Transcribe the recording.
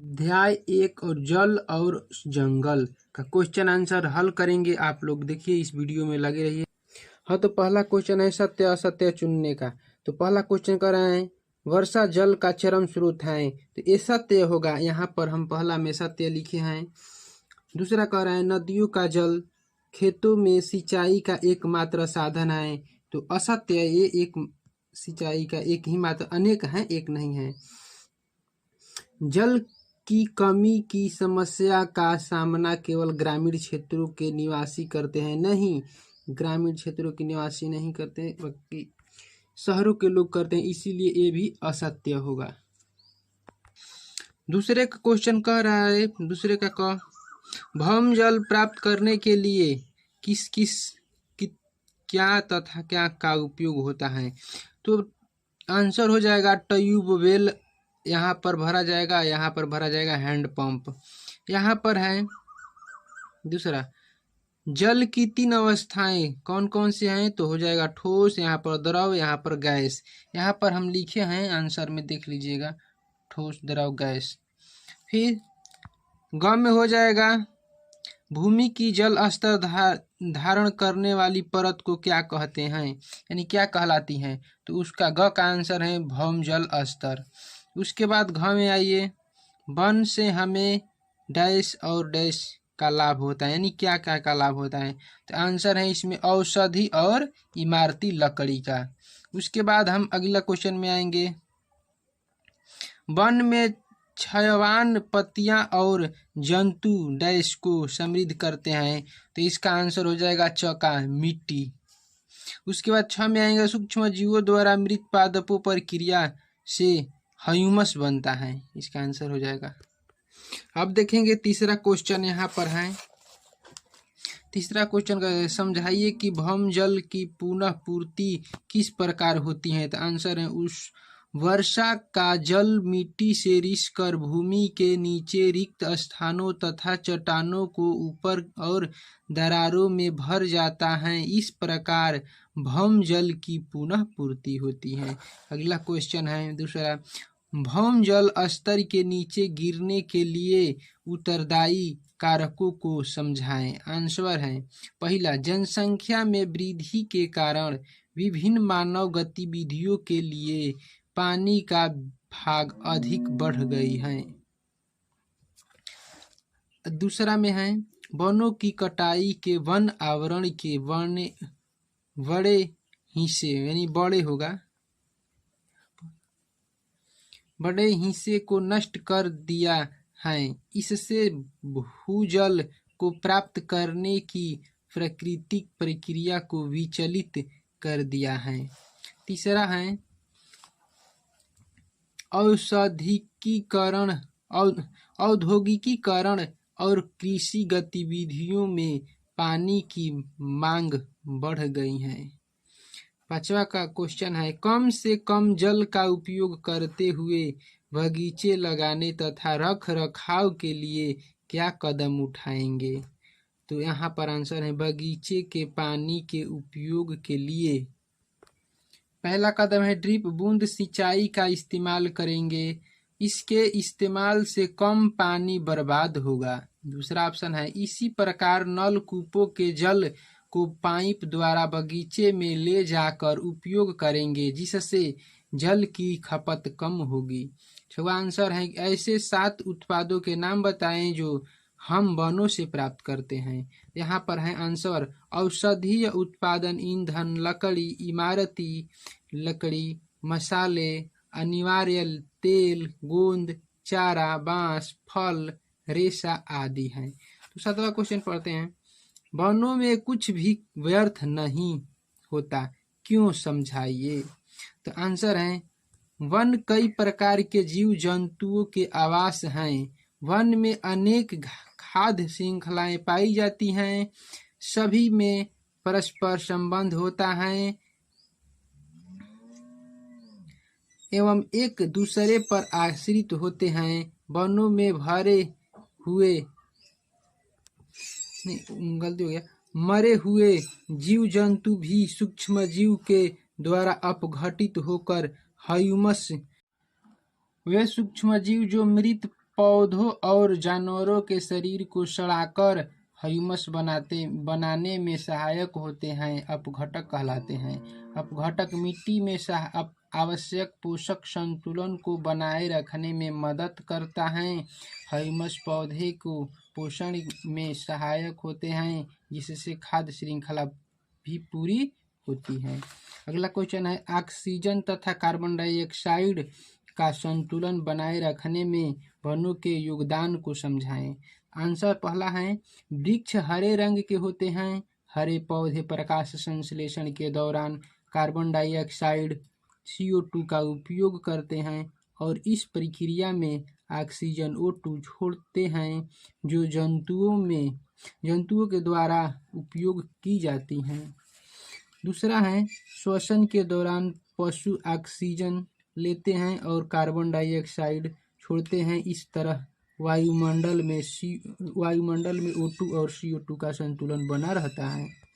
अध्याय 1 और जल और जंगल का क्वेश्चन आंसर हल करेंगे आप लोग। देखिए इस वीडियो में लगे रहिए। हाँ, तो पहला क्वेश्चन है सत्य असत्य चुनने का। तो पहला क्वेश्चन कर रहे हैं वर्षा जल का चरम स्रोत है, तो ये सत्य होगा। यहाँ पर हम पहला में सत्य लिखे हैं। दूसरा कह रहे हैं नदियों का जल खेतों में सिंचाई का एकमात्र साधन है, तो असत्य। ये एक सिंचाई का एक ही मात्र, अनेक है, एक नहीं है। जल की कमी की समस्या का सामना केवल ग्रामीण क्षेत्रों के निवासी करते हैं, नहीं, ग्रामीण क्षेत्रों के निवासी नहीं करते बल्कि शहरों के लोग करते हैं, इसीलिए ये भी असत्य होगा। दूसरे का क्वेश्चन कह रहा है, दूसरे का कह भौम जल प्राप्त करने के लिए किस किस क्या तथा क्या का उपयोग होता है, तो आंसर हो जाएगा ट्यूबवेल। यहाँ पर भरा जाएगा, यहाँ पर भरा जाएगा हैंडपंप। यहाँ पर है दूसरा जल की 3 अवस्थाएं कौन कौन से हैं, तो हो जाएगा ठोस, यहाँ पर द्रव, यहाँ पर गैस। यहाँ पर हम लिखे हैं आंसर में, देख लीजिएगा, ठोस द्रव गैस। फिर ग में हो जाएगा भूमि की जल स्तर धारण करने वाली परत को क्या कहते हैं, यानी क्या कहलाती हैं, तो उसका ग का आंसर है भौम जल स्तर। उसके बाद घ में आइए, वन से हमें डैश और डैश का लाभ होता है, यानी क्या क्या का लाभ होता है, तो आंसर है इसमें औषधि और इमारती लकड़ी का। उसके बाद हम अगला क्वेश्चन में आएंगे, वन में क्षयवान पत्तियां और जंतु डैश को समृद्ध करते हैं, तो इसका आंसर हो जाएगा च का मिट्टी। उसके बाद 6 में आएंगे, सूक्ष्म जीवों द्वारा मृत पादपों पर क्रिया से ह्यूमस बनता है, इसका आंसर हो जाएगा। अब देखेंगे तीसरा क्वेश्चन यहाँ पर है। तीसरा क्वेश्चन का समझाइए कि भौम जल की पुनः पूर्ति किस प्रकार होती है, तो आंसर है उस वर्षा का जल मिट्टी से रिसकर भूमि के नीचे रिक्त स्थानों तथा चट्टानों को ऊपर और दरारों में भर जाता है, इस प्रकार भौम जल की पुनः पूर्ति होती है। अगला क्वेश्चन है दूसरा, भौम जल स्तर के नीचे गिरने के लिए उत्तरदायी कारकों को समझाएं। आंसर है पहला, जनसंख्या में वृद्धि के कारण विभिन्न मानव गतिविधियों के लिए पानी का भाग अधिक बढ़ गई है। दूसरा में है वनों की कटाई के वन आवरण के बड़े हिस्से, यानी बड़े होगा, बड़े हिस्से को नष्ट कर दिया है, इससे भूजल को प्राप्त करने की प्राकृतिक प्रक्रिया को विचलित कर दिया है। तीसरा है औद्योगिकीकरण और कृषि गतिविधियों में पानी की मांग बढ़ गई है। 5वां का क्वेश्चन है कम से कम जल का उपयोग करते हुए बगीचे लगाने तथा रख रखाव के लिए क्या कदम उठाएंगे, तो यहाँ पर आंसर है बगीचे के पानी के उपयोग के लिए पहला कदम है ड्रिप बूंद सिंचाई का इस्तेमाल करेंगे, इसके इस्तेमाल से कम पानी बर्बाद होगा। दूसरा ऑप्शन है इसी प्रकार नलकूपों के जल को पाइप द्वारा बगीचे में ले जाकर उपयोग करेंगे, जिससे जल की खपत कम होगी। छठवां आंसर है ऐसे 7 उत्पादों के नाम बताएं जो हम वनों से प्राप्त करते हैं। यहाँ पर है आंसर औषधीय उत्पादन, ईंधन, लकड़ी, इमारती लकड़ी, मसाले, अनिवार्य तेल, गोंद, चारा, बांस, फल, रेशा आदि हैं। तो 7वां क्वेश्चन पढ़ते हैं, वनों में कुछ भी व्यर्थ नहीं होता, क्यों, समझाइए। तो आंसर है वन कई प्रकार के जीव जंतुओं के आवास हैं, वन में अनेक खाद्य श्रृंखलाएं पाई जाती हैं, सभी में परस्पर संबंध होता है एवं एक दूसरे पर आश्रित होते हैं। वनों में भरे हुए गलती हो गया मरे हुए जीव जंतु भी सूक्ष्म जीव के द्वारा अपघटित होकर ह्यूमस, वे सूक्ष्म जीव जो मृत पौधों और जानवरों के शरीर को सड़ाकर ह्यूमस बनाने में सहायक होते हैं, अपघटक कहलाते हैं। अपघटक मिट्टी में आवश्यक पोषक संतुलन को बनाए रखने में मदद करता है। ह्यूमस पौधे को पोषण में सहायक होते हैं, जिससे खाद्य श्रृंखला भी पूरी होती है। अगला क्वेश्चन है, ऑक्सीजन तथा कार्बन डाइऑक्साइड का संतुलन बनाए रखने में वनों के योगदान को समझाएं। आंसर पहला है, वृक्ष हरे रंग के होते हैं। हरे पौधे प्रकाश संश्लेषण के दौरान कार्बन डाइऑक्साइड CO2 का उपयोग करते हैं और इस प्रक्रिया में ऑक्सीजन O2 छोड़ते हैं, जो जंतुओं के द्वारा उपयोग की जाती हैं। दूसरा है, श्वसन के दौरान पशु ऑक्सीजन लेते हैं और कार्बन डाइऑक्साइड छोड़ते हैं। इस तरह वायुमंडल में O2 और CO2 का संतुलन बना रहता है।